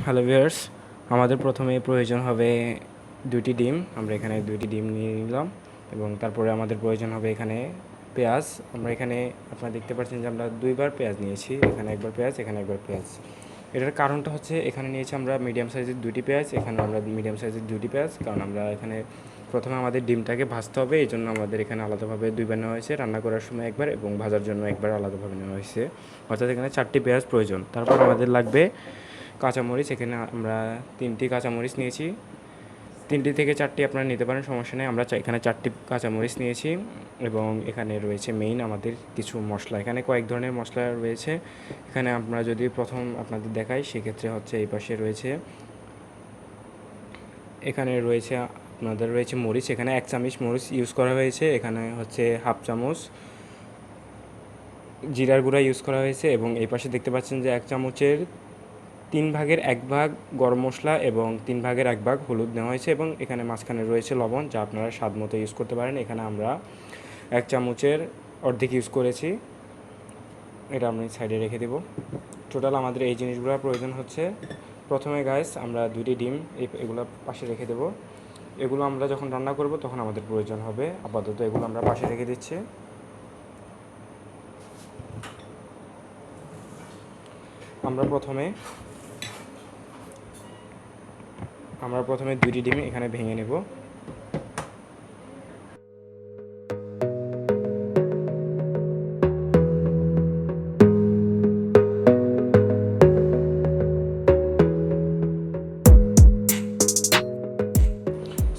Hello viewers, আমাদের প্রথমে প্রয়োজন হবে 2টি ডিম। আমরা এখানে 2টি ডিম নিয়ে নিলাম এবং তারপরে আমাদের প্রয়োজন হবে এখানে পেঁয়াজ। আমরা এখানে আপনারা দেখতে পাচ্ছেন যে আমরা 2বার পেঁয়াজ নিয়েছি, এখানে একবার পেঁয়াজ, এখানে একবার পেঁয়াজ। এটার কারণটা হচ্ছে এখানে নিয়েছি আমরা মিডিয়াম সাইজের 2টি পেঁয়াজ, এখানে আমরা মিডিয়াম সাইজের 2টি পেঁয়াজ, কারণ আমরা এখানে প্রথমে আমাদের ডিমটাকে ভাজতে হবে, এই জন্য আমাদের এখানে আলাদাভাবে 2বার নেওয়া হয়েছে, রান্না করার সময় একবার এবং ভাজার জন্য একবার আলাদাভাবে নেওয়া হয়েছে। অর্থাৎ এখানে 4টি পেঁয়াজ প্রয়োজন। তারপর আমাদের লাগবে কাঁচামরিচ। এখানে আমরা 3টি কাঁচামরিচ নিয়েছি, 3টি থেকে 4টি আপনারা নিতে পারেন, সমস্যা নেই। আমরা এখানে 4টি কাঁচামরিচ নিয়েছি এবং এখানে রয়েছে মেইন আমাদের কিছু মশলা। এখানে কয়েক ধরনের মশলা রয়েছে। এখানে আমরা যদি প্রথম আপনাদের দেখাই সেক্ষেত্রে হচ্ছে এই পাশে রয়েছে, এখানে রয়েছে আপনাদের রয়েছে মরিচ। এখানে 1 চামচ মরিচ ইউজ করা হয়েছে। এখানে হচ্ছে হাফ চামচ জিরার গুঁড়া ইউজ করা হয়েছে এবং এই পাশে দেখতে পাচ্ছেন যে 1 চামচের 3 ভাগের 1 ভাগ গরম মশলা এবং 3 ভাগের 1 ভাগ হলুদ নেওয়া হয়েছে এবং এখানে মাঝখানে রয়েছে লবণ, যা আপনারা স্বাদ মতো ইউজ করতে পারেন। এখানে আমরা 1 চামচের অর্ধেক ইউজ করেছি, এটা আমি সাইডে রেখে দেব। টোটাল আমাদের এই জিনিসগুলো প্রয়োজন হচ্ছে। প্রথমে গাইস আমরা 2টি ডিম এগুলো পাশে রেখে দেব। এগুলো আমরা যখন রান্না করব তখন আমাদের প্রয়োজন হবে। আপাতত এগুলো আমরা পাশে রেখে দিচ্ছি। আমরা প্রথমে 2টি ডিম এখানে ভেঙে নেব।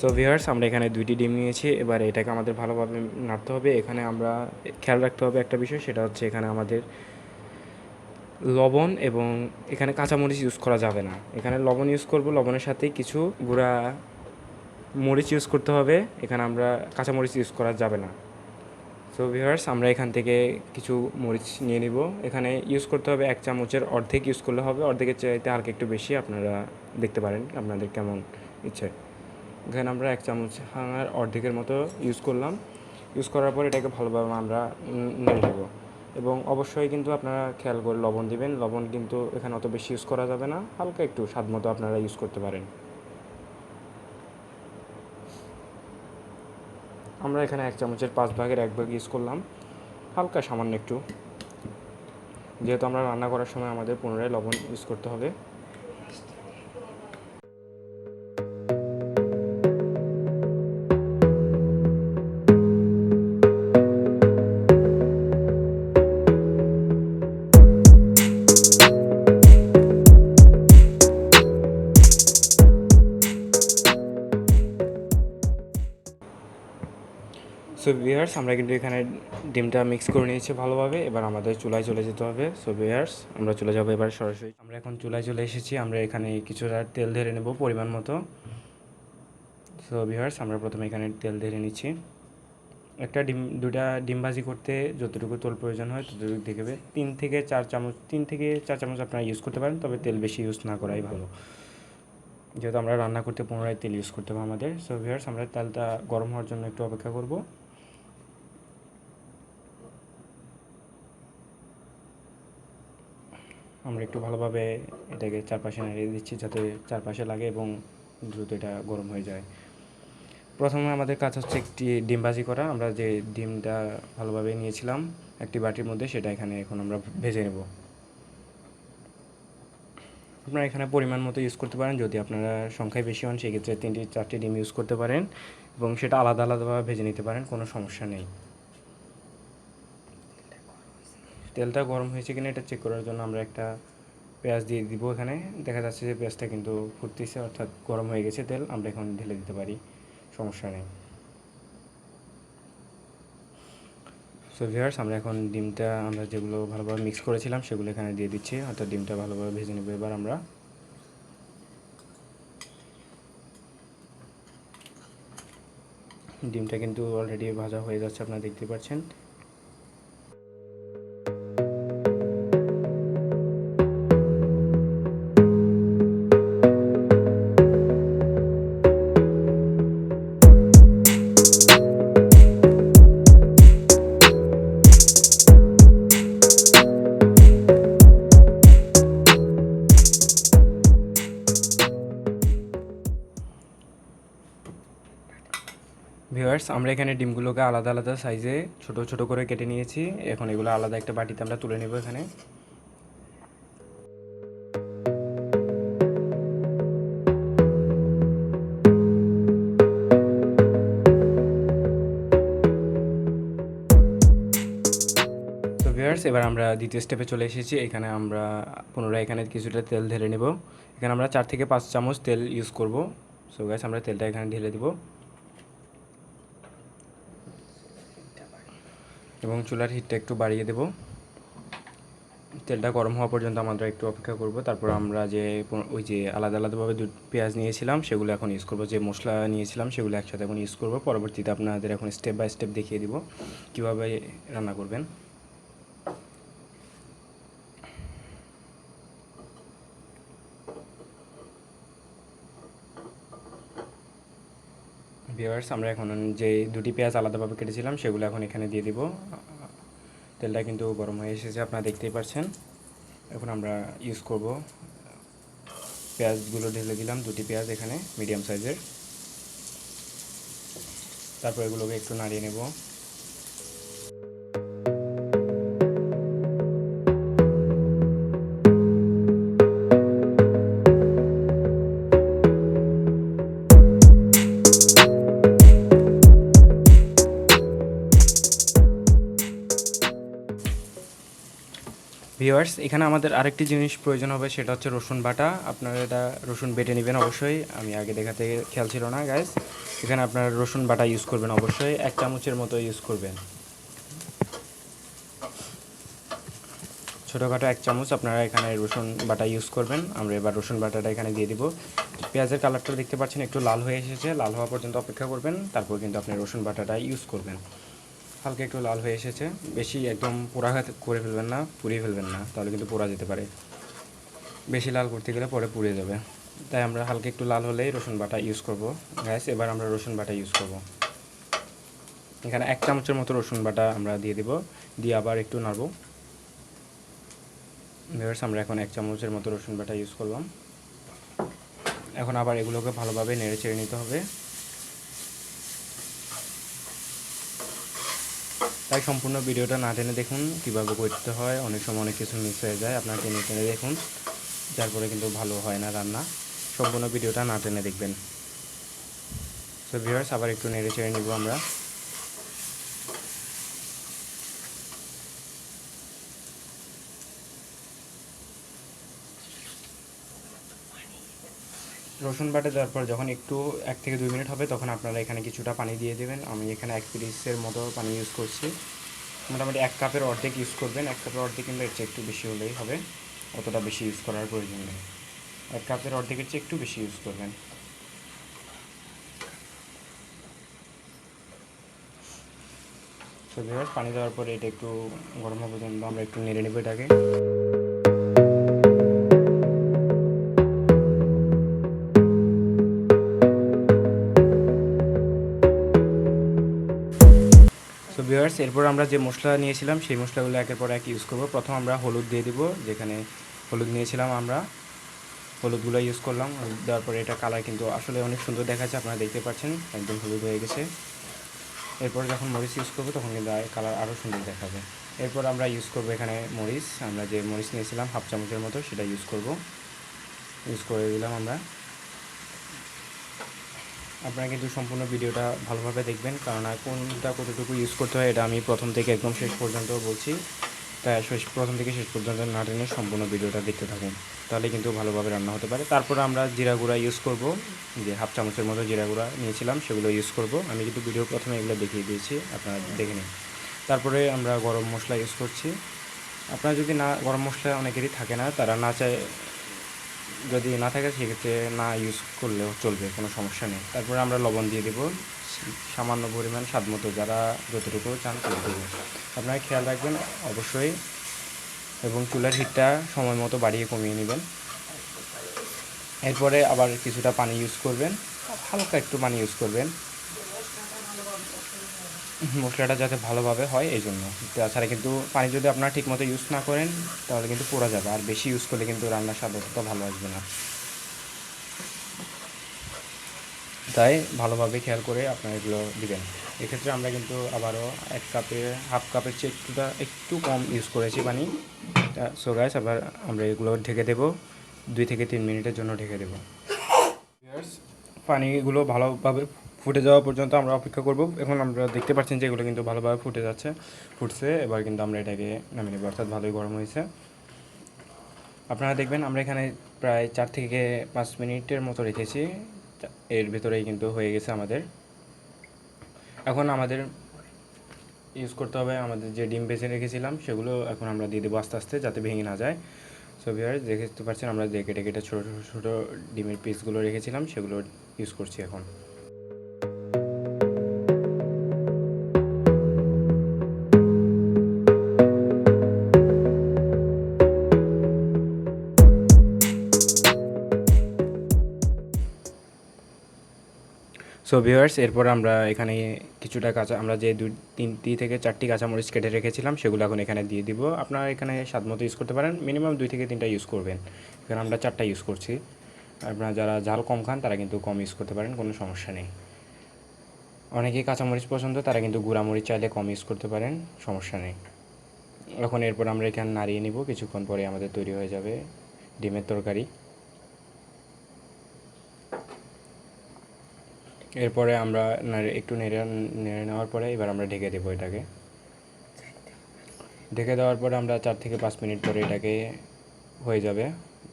সো ভিউয়ার্স, আমরা এখানে 2টি ডিম নিয়েছি। এবার এটাকে আমাদের ভালোভাবে নাড়তে হবে। এখানে আমরা খেয়াল রাখতে হবে একটা বিষয়, সেটা হচ্ছে এখানে আমাদের লবণ এবং এখানে কাঁচামরিচ ইউজ করা যাবে না। এখানে লবণ ইউজ করব, লবণের সাথে কিছু গুঁড়া মরিচ ইউজ করতে হবে। এখানে আমরা কাঁচামরিচ ইউজ করা যাবে না। সো ভিউয়ার্স, আমরা এখান থেকে কিছু মরিচ নিয়ে নিব। এখানে ইউজ করতে হবে 1 চামচের অর্ধেক ইউজ করলে হবে, অর্ধেকের চাইতে হালকা একটু বেশি আপনারা দেখতে পারেন আপনাদের কেমন ইচ্ছে। এখানে আমরা 1 চামচ অর্ধেকের মতো ইউজ করলাম। ইউজ করার পর এটাকে ভালোভাবে আমরা নেড়ে নেব এবং অবশ্যই কিন্তু আপনারা খেয়াল করে লবণ দিবেন। লবণ কিন্তু এখানে অত বেশি ইউজ করা যাবে না, হালকা একটু স্বাদ মতো আপনারা ইউজ করতে পারেন। আমরা এখানে 1 চামচের 5 ভাগের 1 ভাগ ইউজ করলাম, হালকা সামান্য একটু, যেহেতু আমরা রান্না করার সময় আমাদের পুনরায় লবণ ইউজ করতে হবে। সো ভিউয়ার্স, আমরা কিন্তু এখানে ডিমটা মিক্স করে নিয়েছি ভালোভাবে। এবার আমাদের চুলায় চলে যেতে হবে। সো ভিউয়ার্স, আমরা চলে যাবো এবার সরাসরি। আমরা এখন চুলায় চলে এসেছি। আমরা এখানে কিছুটা তেল ঢেলে নেব পরিমাণ মতো। সো ভিউয়ার্স, আমরা প্রথমে এখানে তেল ঢেলে নিচ্ছি। একটা ডিম, 2টা ডিম ভাজি করতে যতটুকু তেল প্রয়োজন হয় ততটুকু দেখবে। 3 থেকে 4 চামচ আপনারা ইউজ করতে পারেন, তবে তেল বেশি ইউজ না করাই ভালো, যেহেতু আমরা রান্না করতে পুনরায় তেল ইউজ করতে হবে আমাদের। সো ভিউয়ার্স, আমরা তেলটা গরম হওয়ার জন্য একটু অপেক্ষা করব। আমরা একটু ভালোভাবে এটাকে চারপাশে নাড়িয়ে দিচ্ছি, যাতে চারপাশে লাগে এবং দ্রুত এটা গরম হয়ে যায়। প্রথমে আমাদের কাজ হচ্ছে একটি ডিম ভাজি করা। আমরা যে ডিমটা ভালোভাবে নিয়েছিলাম একটি বাটির মধ্যে, সেটা এখানে এখন আমরা ভেজে নেব। আপনারা এখানে পরিমাণ মতো ইউজ করতে পারেন। যদি আপনারা সংখ্যায় বেশি হন সেক্ষেত্রে 3-4টি ডিম ইউজ করতে পারেন এবং সেটা আলাদা আলাদাভাবে ভেজে নিতে পারেন, কোনো সমস্যা নেই। তেলটা গরম হয়েছে কিনা এটা চেক করার জন্য আমরা একটা পেঁয়াজ দিয়ে দিব। এখানে দেখা যাচ্ছে যে পেঁয়াজটা কিন্তু ফুটতেছে, অর্থাৎ গরম হয়ে গেছে তেল। আমরা এখন ঢেলে দিতে পারি, সমস্যা নেই। সো ভিউয়ার্স, আমরা এখন ডিমটা আমরা যেগুলো ভালোভাবে মিক্স করেছিলাম সেগুলো এখানে দিয়ে দিচ্ছি, অর্থাৎ ডিমটা ভালোভাবে ভেজে নেব। এবার আমরা ডিমটা কিন্তু অলরেডি ভাজা হয়ে যাচ্ছে, আপনারা দেখতে পাচ্ছেন। ভিউয়ার্স, আমরা এখানে ডিমগুলোকে আলাদা আলাদা সাইজে ছোট ছোট করে কেটে নিয়েছি। এখন এগুলো আলাদা একটা বাটিতে আমরা তুলে নেব এখানে। তো ভিউয়ার্স, এবার আমরা দ্বিতীয় স্টেপে চলে এসেছি। এখানে আমরা পুনরায় এখানে কিছুটা তেল ঢেলে নেব। এখানে আমরা 4 থেকে 5 চামচ তেল ইউজ করব। সো গাইস, আমরা তেলটা এখানে ঢেলে দেব এবং চুলার হিটটা একটু বাড়িয়ে দেব। তেলটা গরম হওয়া পর্যন্ত আমরা একটু অপেক্ষা করব। তারপর আমরা ওই যে আলাদা আলাদাভাবে পেঁয়াজ নিয়েছিলাম সেগুলো এখন ইউজ করব। যে মশলা নিয়েছিলাম সেগুলো একসাথে এখন ইউজ করব। পরবর্তীতে আপনাদের এখন স্টেপ বাই স্টেপ দেখিয়ে দিব কীভাবে রান্না করবেন। ভিউয়ার্স, আমরা এখন যে দুটি পেঁয়াজ আলাদাভাবে কেটেছিলাম সেগুলো এখন এখানে দিয়ে দিব। তেলটা কিন্তু গরম হয়ে এসেছে, আপনারা দেখতেই পাচ্ছেন। এখন আমরা ইউজ করব, পেঁয়াজগুলো ঢেলে দিলাম, দুটি পেঁয়াজ এখানে মিডিয়াম সাইজের। তারপর এগুলোকে একটু নাড়িয়ে নেব। ভিউয়ার্স, এখানে আমাদের আরেকটি জিনিস প্রয়োজন হবে, সেটা হচ্ছে রসুন বাটা। আপনারা এটা রসুন বেটে নেবেন অবশ্যই। আমি আগে দেখাতে খেয়াল ছিল না গাইস। এখানে আপনারা রসুন বাটা ইউজ করবেন অবশ্যই, 1 চামচের মতো ইউজ করবেন। ছোটোখাটো 1 চামচ আপনারা এখানে রসুন বাটা ইউজ করবেন। আমরা এবার রসুন বাটাটা এখানে দিয়ে দিব। পেঁয়াজের কালারটা দেখতে পাচ্ছেন একটু লাল হয়ে এসেছে, লাল হওয়া পর্যন্ত অপেক্ষা করবেন। তারপর কিন্তু আপনি রসুন বাটাটা ইউজ করবেন। হালকা একটু লাল হয়ে এসেছে, বেশি একদম পোড়া করে ফেলবেন না, পুড়িয়ে ফেলবেন না, তাহলে কিন্তু পোড়া যেতে পারে। বেশি লাল করতে গেলে পরে পুড়ে যাবে। তাই আমরা হালকা একটু লাল হলেই রসুন বাটা ইউজ করব। গ্যাস, এবার আমরা রসুন বাটা ইউজ করব। এখানে 1 চামচের মতো রসুন বাটা আমরা দিয়ে দিব, দিয়ে আবার একটু নাড়ব। ভিউয়ার্স, আমরা এখন 1 চামচের মতো রসুন বাটা ইউজ করলাম। এখন আবার এগুলোকে ভালোভাবে নেড়ে চেড়ে নিতে হবে। তাই সম্পূর্ণ ভিডিওটা না টেনে দেখুন কীভাবে করতে হয়। অনেক সময় অনেক কিছু মিস হয়ে যায়, আপনারা টেনে টেনে দেখুন, যার পরে কিন্তু ভালো হয় না রান্না। সম্পূর্ণ ভিডিওটা না টেনে দেখবেন। সো ভিউয়ার্স, আবার একটু নেড়ে চেড়ে নিব আমরা। রসুন বাটা দেওয়ার পর যখন একটু 1 থেকে 2 মিনিট হবে, তখন আপনারা এখানে কিছুটা পানি দিয়ে দেবেন। আমি এখানে 1 পিসের মতো পানি ইউজ করছি। মোটামুটি 1 কাপের অর্ধেক ইউজ করবেন। 1 কাপের অর্ধেক কিংবা এর চেয়ে একটু বেশি হলেই হবে, অতটা বেশি ইউজ করার প্রয়োজন নেই। 1 কাপের অর্ধেকের চেয়ে একটু বেশি ইউজ করবেন। তো ভিউয়ার্স, পানি দেওয়ার পরে এটা একটু গরম হওয়া পর্যন্ত আমরা একটু নেড়ে নেব এটাকে। তো ভিউয়ার্স, এরপর আমরা যে মশলা নিয়েছিলাম সেই মশলাগুলো একের পর এক ইউজ করব। প্রথম আমরা হলুদ দিয়ে দিব, যেখানে হলুদ নিয়েছিলাম আমরা হলুদগুলো ইউজ করলাম। হলুদ দেওয়ার পরে এটা কালার কিন্তু আসলে অনেক সুন্দর দেখাচ্ছে, আপনারা দেখতে পাচ্ছেন একদম হলুদ হয়ে গেছে। এরপর যখন মরিচ ইউজ করবো তখন কিন্তু কালার আরও সুন্দর দেখাবে। এরপর আমরা ইউজ করবো এখানে মরিচ। আমরা যে মরিচ নিয়েছিলাম 1/2 চামচের মতো, সেটা ইউজ করে দিলাম আমরা। আপনারা কিন্তু সম্পূর্ণ ভিডিওটা ভালোভাবে দেখবেন, কারণ কোনটা কতটুকু ইউজ করতে হয় এটা আমি প্রথম থেকে একদম শেষ পর্যন্ত বলছি। তাই প্রথম থেকে শেষ পর্যন্ত না টেনে সম্পূর্ণ ভিডিওটা দেখতে থাকুন, তাহলে কিন্তু ভালোভাবে রান্না হতে পারে। তারপর আমরা জিরা গুঁড়া ইউজ করব, যে 1/2 চামচের মতো জিরা গুঁড়া নিয়েছিলাম সেগুলো ইউজ করব। আমি কিন্তু ভিডিও প্রথমে এগুলো দেখিয়ে দিয়েছি, আপনারা দেখে নিন। তারপরে আমরা গরম মশলা ইউজ করছি। আপনারা যদি না, গরম মশলা অনেকেরই থাকে না, তারা না চায়, যদি না থাকে সেক্ষেত্রে না ইউজ করলেও চলবে, কোনো সমস্যা নেই। তারপরে আমরা লবণ দিয়ে দেবো সামান্য পরিমাণ, স্বাদ মতো, যারা যতটুকু চান ততটুকু। আপনারা খেয়াল রাখবেন অবশ্যই, এবং চুলার হিটটা সময় মতো বাড়িয়ে কমিয়ে নেবেন। এরপরে আবার কিছুটা পানি ইউজ করবেন, হালকা একটু পানি ইউজ করবেন, মশলাটা যাতে ভালোভাবে হয় এই জন্য। তাছাড়া কিন্তু পানি যদি আপনারা ঠিকমতো ইউজ না করেন তাহলে কিন্তু পোড়া যাবে, আর বেশি ইউজ করলে কিন্তু রান্নার স্বাদ অতটা ভালো আসবে না। তাই ভালোভাবে খেয়াল করে আপনারা এগুলো দিবেন। এক্ষেত্রে আমরা কিন্তু আবারও হাফ কাপের চেয়ে একটু কম ইউজ করেছি পানি। সো গাইস, আবার আমরা এগুলো ঢেকে দেবো, 2 থেকে 3 মিনিটের জন্য ঢেকে দেবো। পানিগুলো ভালোভাবে ফুটে যাওয়া পর্যন্ত আমরা অপেক্ষা করব। এখন আমরা দেখতে পাচ্ছেন যে এগুলো কিন্তু ভালোভাবে ফুটছে। এবার কিন্তু আমরা এটাকে নামিয়ে নেব, অর্থাৎ ভালোই গরম হয়েছে। আপনারা দেখবেন আমরা এখানে প্রায় 4 থেকে 5 মিনিটের মতো রেখেছি, এর ভেতরেই কিন্তু হয়ে গেছে আমাদের। এখন আমাদের ইউজ করতে হবে আমাদের যে ডিম বেছে রেখেছিলাম সেগুলো এখন আমরা দিয়ে দেবো আস্তে আস্তে, যাতে ভেঙে না যায়। সো ভিউয়ার্স, দেখতে পাচ্ছেন আমরা যে কেটে কেটে ছোটো ছোটো ডিমের পিসগুলো রেখেছিলাম সেগুলো ইউজ করছি এখন। সো ভিউয়ার্স, এরপর আমরা এখানে কিছুটা আমরা যে 3 থেকে 4টি কাঁচামরিচ কেটে রেখেছিলাম সেগুলো এখন এখানে দিয়ে দিব। আপনারা এখানে স্বাদ মতো ইউজ করতে পারেন, মিনিমাম 2 থেকে 3টা ইউজ করবেন। এখানে আমরা 4টা ইউজ করছি। আপনারা যারা ঝাল কম খান তারা কিন্তু কম ইউজ করতে পারেন, কোনো সমস্যা নেই। অনেকেই কাঁচামরিচ পছন্দ, তারা কিন্তু গুঁড়ামরিচ চাইলে কম ইউজ করতে পারেন, সমস্যা নেই। এখন এরপর আমরা এখানে নাড়িয়ে নিব, কিছুক্ষণ পরে আমাদের তৈরি হয়ে যাবে ডিমের তরকারি। এরপরে আমরা একটু নেড়ে নেওয়ার পরে এবার আমরা ঢেকে দেবো এটাকে। ঢেকে দেওয়ার পরে আমরা 4 থেকে 5 মিনিট পরে এটাকে হয়ে যাবে।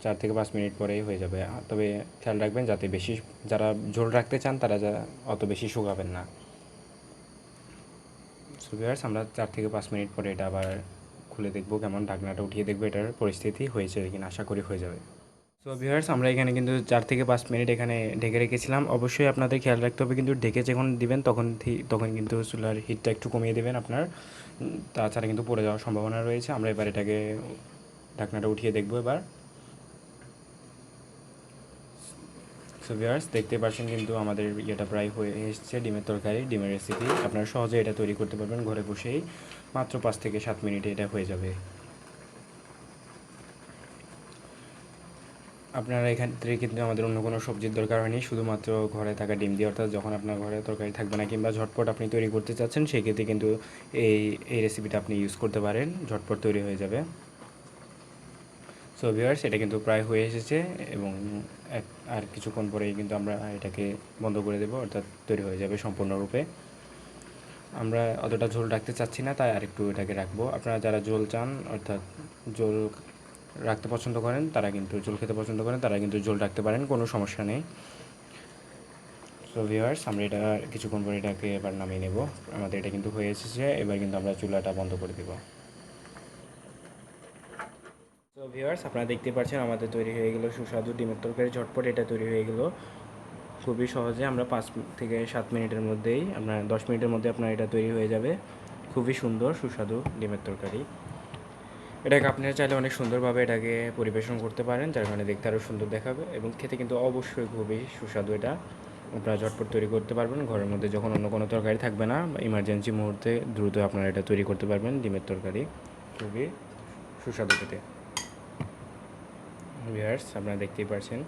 4 থেকে 5 মিনিট পরেই হয়ে যাবে। তবে খেয়াল রাখবেন যাতে যারা ঝোল রাখতে চান তারা অত বেশি শুকাবেন না। সো ভিউয়ার্স, আমরা 4 থেকে 5 মিনিট পরে এটা আবার খুলে দেখব, কেমন ঢাকনাটা উঠিয়ে দেখবো এটার পরিস্থিতি হয়েছে কিনা। আশা করি হয়ে যাবে। সো ভিউয়ার্স, আমরা এখানে কিন্তু 4 থেকে 5 মিনিট এখানে ঢেকে রেখেছিলাম। অবশ্যই আপনাদের খেয়াল রাখতে হবে কিন্তু ঢেকে যখন দিবেন তখন কিন্তু চুলার হিটটা একটু কমিয়ে দেবেন আপনার, তাছাড়া কিন্তু পড়ে যাওয়ার সম্ভাবনা রয়েছে। আমরা এবার এটাকে ঢাকনাটা উঠিয়ে দেখব এবার। সো ভিউয়ার্স, দেখতে পাচ্ছেন কিন্তু আমাদের ইয়েটা প্রায় হয়ে এসেছে, ডিমের রেসিপি। আপনারা সহজে এটা তৈরি করতে পারবেন ঘরে বসেই, মাত্র 5 থেকে 7 মিনিটে এটা হয়ে যাবে। আপনারা এখান থেকে কিন্তু আমাদের অন্য কোনো সবজির দরকার হয়নি, শুধুমাত্র ঘরে থাকা ডিম দিয়ে, অর্থাৎ যখন আপনার ঘরে তরকারি থাকবে না কিংবা ঝটপট আপনি তৈরি করতে চাচ্ছেন সেই ক্ষেত্রে কিন্তু এই রেসিপিটা আপনি ইউজ করতে পারেন, ঝটপট তৈরি হয়ে যাবে। সো ভিউয়ার্স, এটা কিন্তু প্রায় হয়ে এসেছে এবং আর কিছুক্ষণ পরেই কিন্তু আমরা এটাকে বন্ধ করে দেবো, অর্থাৎ তৈরি হয়ে যাবে সম্পূর্ণরূপে। আমরা অতটা ঝোল রাখতে চাচ্ছি না, তাই আরেকটু এটাকে রাখবো। আপনারা যারা ঝোল চান, অর্থাৎ ঝোল রাখতে পছন্দ করেন, ঝোল খেতে পছন্দ করেন তারা কিন্তু ঝোল রাখতে পারেন, কোনো সমস্যা নেই। সো ভিউয়ার্স, আমরা এটা কিছুক্ষণ পরে এটাকে এবার নামিয়ে নেব। আমাদের এটা কিন্তু হয়ে এসেছে, এবার কিন্তু আমরা চুলাটা বন্ধ করে দেব। সো ভিউয়ার্স, আপনারা দেখতে পাচ্ছেন আমাদের তৈরি হয়ে গেল সুস্বাদু ডিমের তরকারি। ঝটপট এটা তৈরি হয়ে গেল খুবই সহজে। আমরা 5 থেকে 7 মিনিটের মধ্যেই, 10 মিনিটের মধ্যে আপনার এটা তৈরি হয়ে যাবে। খুবই সুন্দর সুস্বাদু ডিমের তরকারি। এটাকে আপনারা চাইলে অনেক সুন্দরভাবে এটাকে পরিবেশন করতে পারেন, যার কারণে দেখতে আরও সুন্দর দেখাবে এবং খেতে কিন্তু অবশ্যই খুবই সুস্বাদু। এটা আপনারা ঝটপট তৈরি করতে পারবেন ঘরের মধ্যে, যখন অন্য কোনো তরকারি থাকবে না বা ইমার্জেন্সি মুহূর্তে দ্রুত আপনারা এটা তৈরি করতে পারবেন ডিমের তরকারি। খুবই সুস্বাদু খেতে। ভিউয়ার্স, আপনারা দেখতেই পাচ্ছেন।